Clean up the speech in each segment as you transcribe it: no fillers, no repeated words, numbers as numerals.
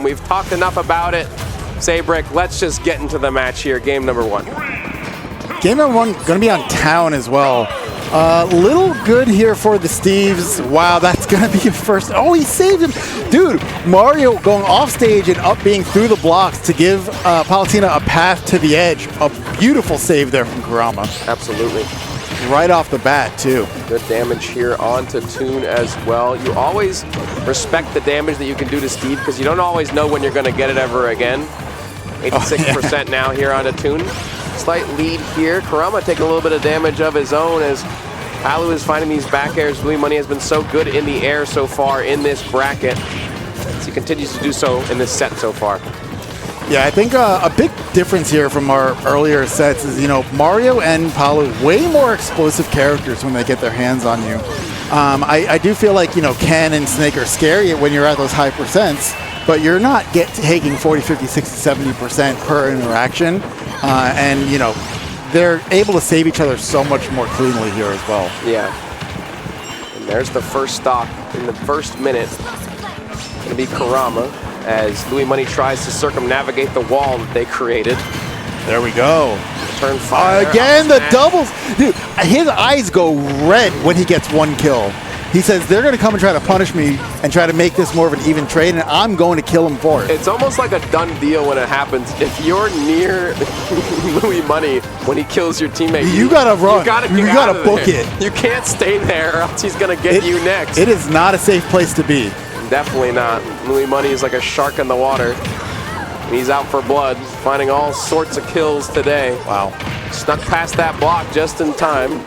We've talked enough about it. Sabrick, let's just get into the match here. Game number 1. Game number 1 going to be on Town as well. Little good here for the Steves. Wow, that's going to be first. Oh, he saved him. Dude, Mario going off stage and up being through the blocks to give Palutena a path to the edge. A beautiful save there from Kurama. Absolutely. Right off the bat, too. Good damage here onto Toon as well. You always respect the damage that you can do to Steve because you don't always know when you're going to get it ever again. 86% now here onto Toon. Slight lead here. Kurama taking a little bit of damage of his own as Palu is finding these back airs. Louis Money has been so good in the air so far in this bracket. As he continues to do so in this set so far. Yeah, I think a big difference here from our earlier sets is, you know, Mario and Palu, way more explosive characters when they get their hands on you. I do feel like, you know, Ken and Snake are scary when you're at those high percents, but you're not taking 40, 50, 60, 70% per interaction. And, you know, they're able to save each other so much more cleanly here as well. Yeah. And there's the first stock in the first minute. It's going to be Kurama as Louis Money tries to circumnavigate the wall that they created. There we go. Turn 5. Again, the doubles. Dude, his eyes go red when he gets one kill. He says, they're going to come and try to punish me and try to make this more of an even trade, and I'm going to kill him for it. It's almost like a done deal when it happens. If you're near Louis Money when he kills your teammate, you got to run. You got to book it. You can't stay there or else he's going to get you next. It is not a safe place to be. Definitely not. Louis Money is like a shark in the water. He's out for blood, finding all sorts of kills today. Wow. Snuck past that block just in time.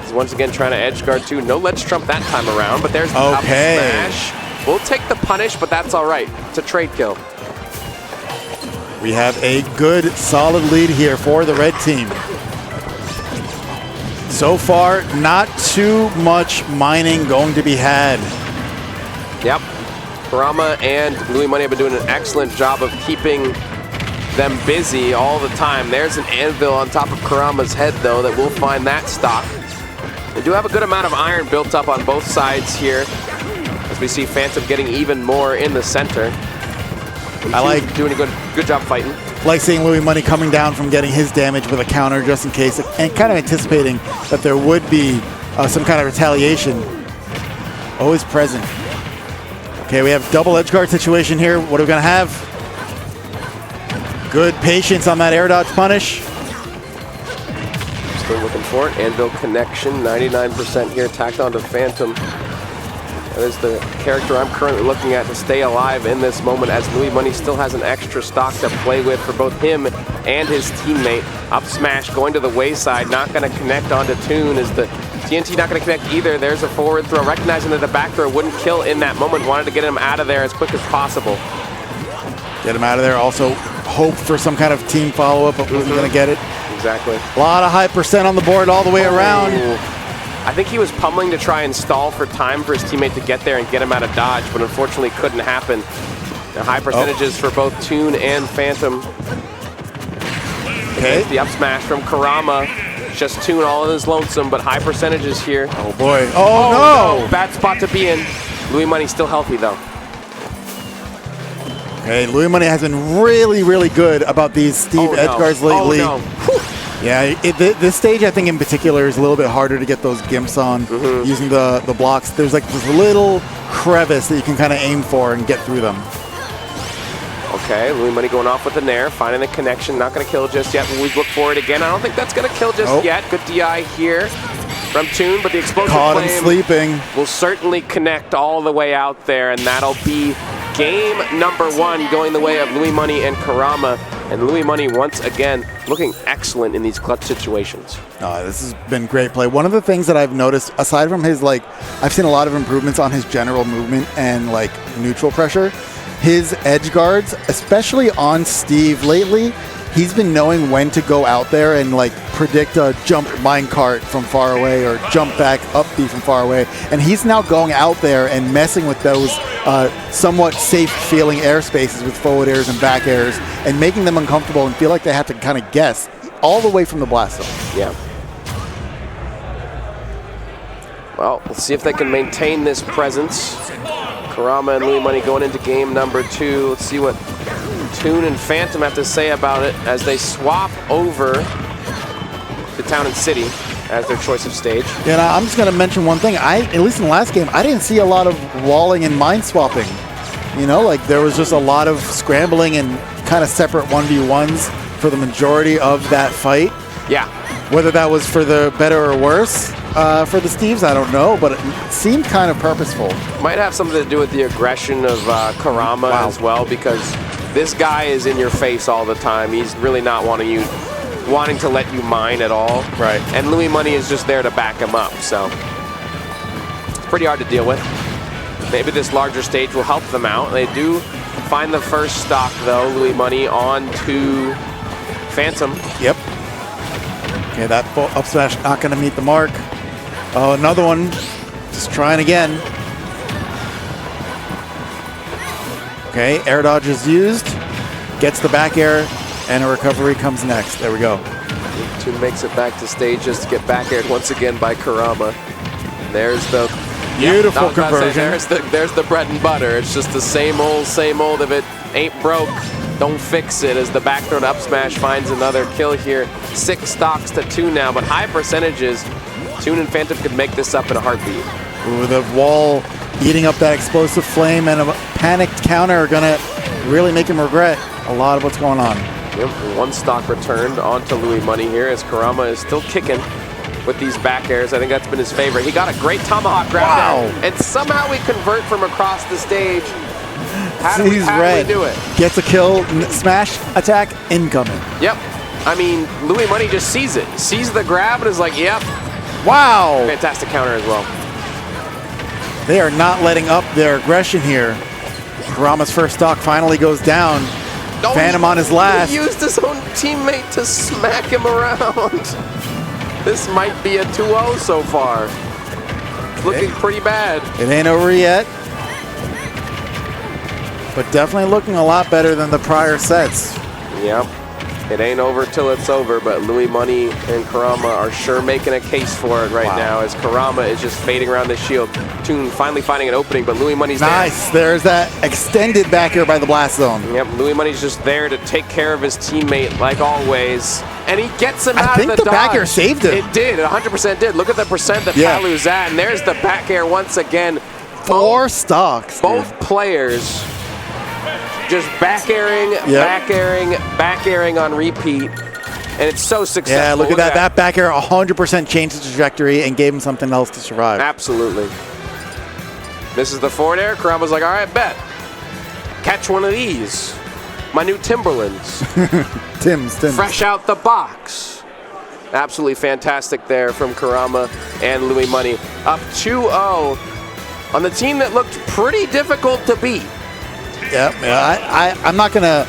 He's once again trying to edge guard too. No ledge trump that time around, but there's the up smash. We'll take the punish, but that's all right. It's a trade kill. We have a good, solid lead here for the red team. So far, not too much mining going to be had. Yep. Kurama and Louis Money have been doing an excellent job of keeping them busy all the time. There's an anvil on top of Kurama's head, though, that will find that stock. They do have a good amount of iron built up on both sides here, as we see Fhantum getting even more in the center. I like doing a good job fighting. Like seeing Louis Money coming down from getting his damage with a counter just in case, and kind of anticipating that there would be some kind of retaliation. Always present. Okay, we have double edge guard situation here. What are we going to have? Good patience on that air dodge punish. Still looking for it. Anvil connection, 99% here, tacked onto Fhantum. That is the character I'm currently looking at to stay alive in this moment, as Louis Money still has an extra stock to play with for both him and his teammate. Up smash going to the wayside, not going to connect onto Toon. Is the TNT not going to connect either? There's a forward throw, recognizing that the back throw wouldn't kill in that moment. Wanted to get him out of there as quick as possible. Get him out of there. Also hope for some kind of team follow-up, but wasn't going to get it. Exactly. A lot of high percent on the board all the way around. I think he was pummeling to try and stall for time for his teammate to get there and get him out of dodge, but unfortunately couldn't happen. The high percentages for both Toon and Fhantum. Okay. The up smash from Kurama. Just Toon all in his lonesome, but high percentages here. Oh boy. Oh no! Bad spot to be in. Louis Money still healthy though. Okay, Louis Money has been really, really good about these Steve edge guards lately. Oh, no. Yeah, this stage I think in particular is a little bit harder to get those gimps on using the blocks. There's like this little crevice that you can kind of aim for and get through them. Okay, Louis Money going off with the nair, finding the connection, not going to kill just yet. We look for it again. I don't think that's going to kill just yet. Good DI here from Toon, but the explosive caught him sleeping. Will certainly connect all the way out there, and that'll be game number 1 going the way of Louis Money and Kurama. And Louis Money, once again, looking excellent in these clutch situations. This has been great play. One of the things that I've noticed, aside from his, I've seen a lot of improvements on his general movement and, neutral pressure. His edge guards, especially on Steve lately, he's been knowing when to go out there and, predict a jump minecart from far away or jump back up B from far away. And he's now going out there and messing with those somewhat safe-feeling airspaces with forward airs and back airs and making them uncomfortable and feel like they have to kind of guess all the way from the blast zone. Yeah. Well, we'll see if they can maintain this presence. Kurama and Louis Money going into game number 2. Let's see what Toon and Fhantum have to say about it as they swap over to Town and City as their choice of stage. Yeah, and I'm just going to mention one thing. At least in the last game, I didn't see a lot of walling and mind swapping. You know, like there was just a lot of scrambling and kind of separate 1v1s for the majority of that fight. Yeah. Whether that was for the better or worse for the Steves, I don't know, but it seemed kind of purposeful. Might have something to do with the aggression of Kurama as well, because this guy is in your face all the time. He's really not wanting to let you mine at all. Right. And Louis Money is just there to back him up, so it's pretty hard to deal with. Maybe this larger stage will help them out. They do find the first stock, though. Louis Money on to Fhantum. Yep. Okay, that up smash not going to meet the mark. Oh, another one. Just trying again. Okay, air dodge is used. Gets the back air, and a recovery comes next. There we go. Toon makes it back to stage just to get back aired once again by Kurama. There's the beautiful conversion. There's the bread and butter. It's just the same old, same old. If it ain't broke, don't fix it. As the back throw up smash finds another kill here. 6 stocks to 2 now, but high percentages. Toon and Fhantum could make this up in a heartbeat. Ooh, the wall eating up that explosive flame and a panicked counter are going to really make him regret a lot of what's going on. Yep, 1 stock returned onto Louis Money here as Kurama is still kicking with these back airs. I think that's been his favorite. He got a great tomahawk grab down, and somehow we convert from across the stage. How do we do it? Gets a kill, smash attack incoming. Yep. I mean, Louis Money just sees it. Sees the grab and is like, yep. Wow. Fantastic counter as well. They are not letting up their aggression here. Kurama's first stock finally goes down. Fhantum on his last. He used his own teammate to smack him around. This might be a 2-0 so far. It's looking pretty bad. It ain't over yet. But definitely looking a lot better than the prior sets. Yep. It ain't over till it's over, but Louis Money and Kurama are sure making a case for it right now as Kurama is just fading around the shield. Toon finally finding an opening, but Louis Money's there. Nice. There's that extended back air by the blast zone. Yep, Louis Money's just there to take care of his teammate like always. And he gets him out of the dodge. I think the back air saved him. It did. It 100% did. Look at the percent that Palu's at. And there's the back air once again. 4 stocks. Both players just back airing, back airing on repeat. And it's so successful. Yeah, look at that. That back air 100% changed the trajectory and gave him something else to survive. Absolutely. This is the forward air. Kurama's like, all right, bet. Catch one of these. My new Timberlands. Tim's. Fresh out the box. Absolutely fantastic there from Kurama and Louis Money. Up 2-0 on the team that looked pretty difficult to beat. Yeah, I'm not going to...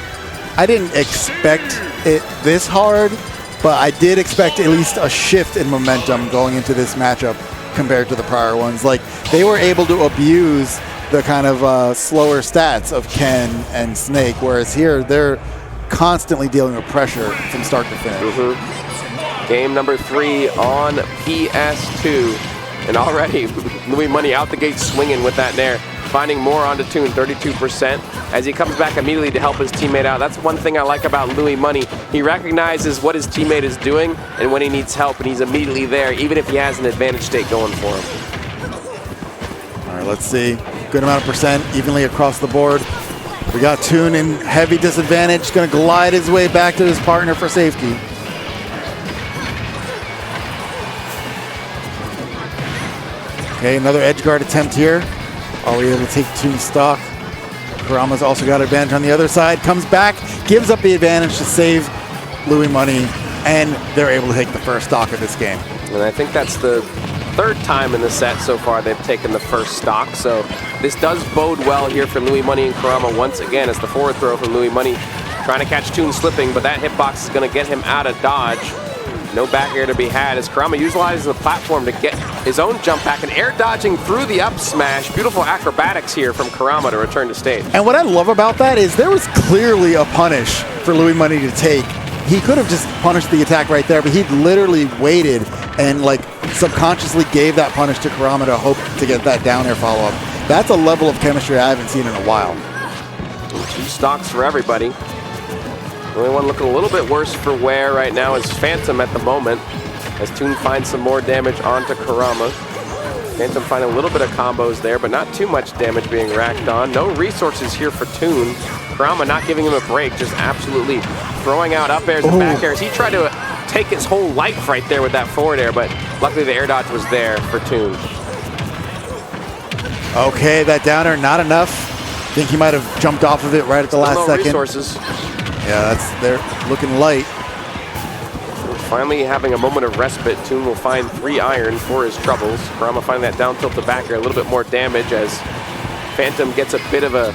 I didn't expect it this hard, but I did expect at least a shift in momentum going into this matchup compared to the prior ones. Like, they were able to abuse the kind of slower stats of Ken and Snake, whereas here they're constantly dealing with pressure from start to finish. Game number 3 on PS2. And already, Louis Money out the gate swinging with that nair. Finding more onto Toon, 32%, as he comes back immediately to help his teammate out. That's one thing I like about Louis Money. He recognizes what his teammate is doing and when he needs help, and he's immediately there, even if he has an advantage state going for him. All right, let's see. Good amount of percent, evenly across the board. We got Toon in heavy disadvantage, going to glide his way back to his partner for safety. Okay, another edge guard attempt here. Are we able to take Toon's stock? Kurama's also got advantage on the other side. Comes back, gives up the advantage to save Louis Money, and they're able to take the first stock of this game. And I think that's the 3rd time in the set so far they've taken the first stock. So this does bode well here for Louis Money and Kurama once again. It's the forward throw from Louis Money, trying to catch Toon slipping, but that hitbox is going to get him out of dodge. No back air to be had as Kurama utilizes the platform to get his own jump back and air dodging through the up smash. Beautiful acrobatics here from Kurama to return to stage. And what I love about that is there was clearly a punish for Louis Money to take. He could have just punished the attack right there, but he literally waited and like subconsciously gave that punish to Kurama to hope to get that down air follow-up. That's a level of chemistry I haven't seen in a while. 2 stocks for everybody. The only one looking a little bit worse for wear right now is Fhantum at the moment, as Toon finds some more damage onto Kurama. Fhantum finding a little bit of combos there, but not too much damage being racked on. No resources here for Toon. Kurama not giving him a break, just absolutely throwing out up airs and back airs. He tried to take his whole life right there with that forward air, but luckily the air dodge was there for Toon. Okay, that downer, not enough. I think he might have jumped off of it right at the last second. Resources. Yeah, they're looking light. Finally having a moment of respite, Toon will find 3 iron for his troubles. Kurama finding that down tilt to back air, a little bit more damage as Fhantum gets a bit of a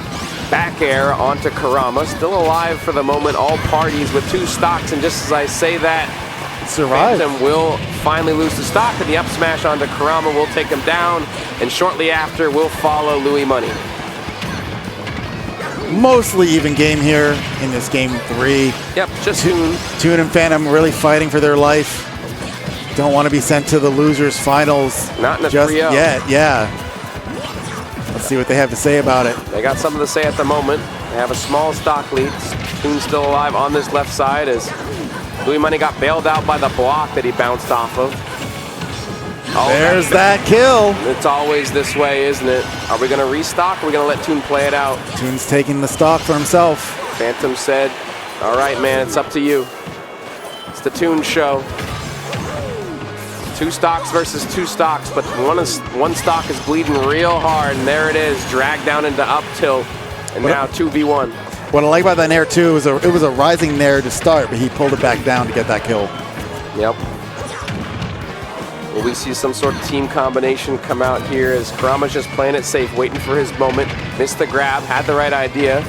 back air onto Kurama. Still alive for the moment, all parties with 2 stocks, and just as I say that, survive. Fhantum will finally lose the stock, and the up smash onto Kurama will take him down, and shortly after will follow Louis Money. Mostly even game here in this game 3. Yep, just Toon. Toon and Fhantum really fighting for their life. Don't want to be sent to the losers finals. Not in a just 3-0. yet, yeah. Let's see what they have to say about it. They got something to say at the moment. They have a small stock lead. Toon's still alive on this left side as Louis Money got bailed out by the block that he bounced off of. Oh, there's that kill. It's always this way, isn't it? Are we going to restock? Or are we going to let Toon play it out? Toon's taking the stock for himself. Fhantum said, all right, man, it's up to you. It's the Toon show. 2 stocks versus 2 stocks, but one stock is bleeding real hard, and there it is, dragged down into up tilt, and now 2v1. What I like about that nair too is it was a rising nair to start, but he pulled it back down to get that kill. Yep. Will we see some sort of team combination come out here as Kurama's just playing it safe, waiting for his moment. Missed the grab, had the right idea.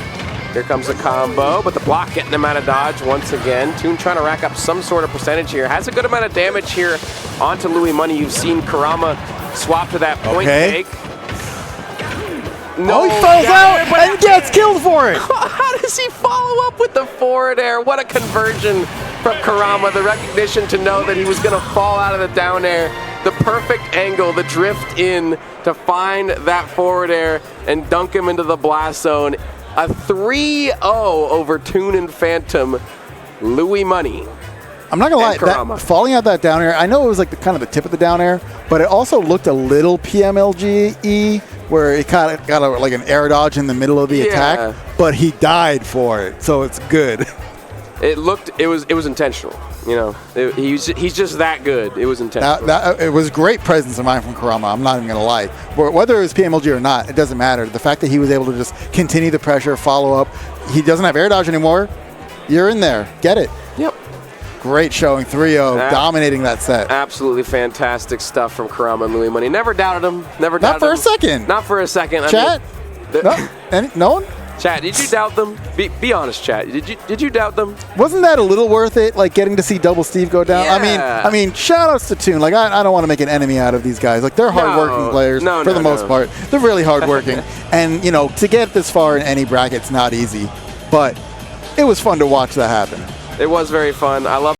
Here comes a combo, but the block getting him out of dodge once again. Toon trying to rack up some sort of percentage here. Has a good amount of damage here onto Louis Money. You've seen Kurama swap to that point take. No, he falls out and gets killed for it. How does he follow up with the forward air? What a conversion from Kurama. The recognition to know that he was going to fall out of the down air. The perfect angle, the drift in to find that forward air and dunk him into the blast zone. A 3-0 over Toon and Fhantum. Louis Money. I'm not going to lie, falling out that down air, I know it was like kind of the tip of the down air, but it also looked a little PMLG-y, where it kind of got like an air dodge in the middle of the attack, but he died for it, so it's good. It was intentional. You know, he's just that good. It was intentional. It was great presence of mind from Kurama. I'm not even going to lie. Whether it was PMLG or not, it doesn't matter. The fact that he was able to just continue the pressure, follow up. He doesn't have air dodge anymore. You're in there. Get it. Yep. Great showing, 3-0, dominating that set. Absolutely fantastic stuff from Kurama and Louis Money. Never doubted him. Never doubted him. Not for a second. Not for a second. Chat? No one? Chat, did you doubt them? Be honest, chat. Did you doubt them? Wasn't that a little worth it, like getting to see Double Steve go down? Yeah. I mean, shout outs to Toon. Like I don't want to make an enemy out of these guys. Like they're hardworking players for the most part. They're really hardworking, and you know, to get this far in any bracket's not easy. But it was fun to watch that happen. It was very fun. I love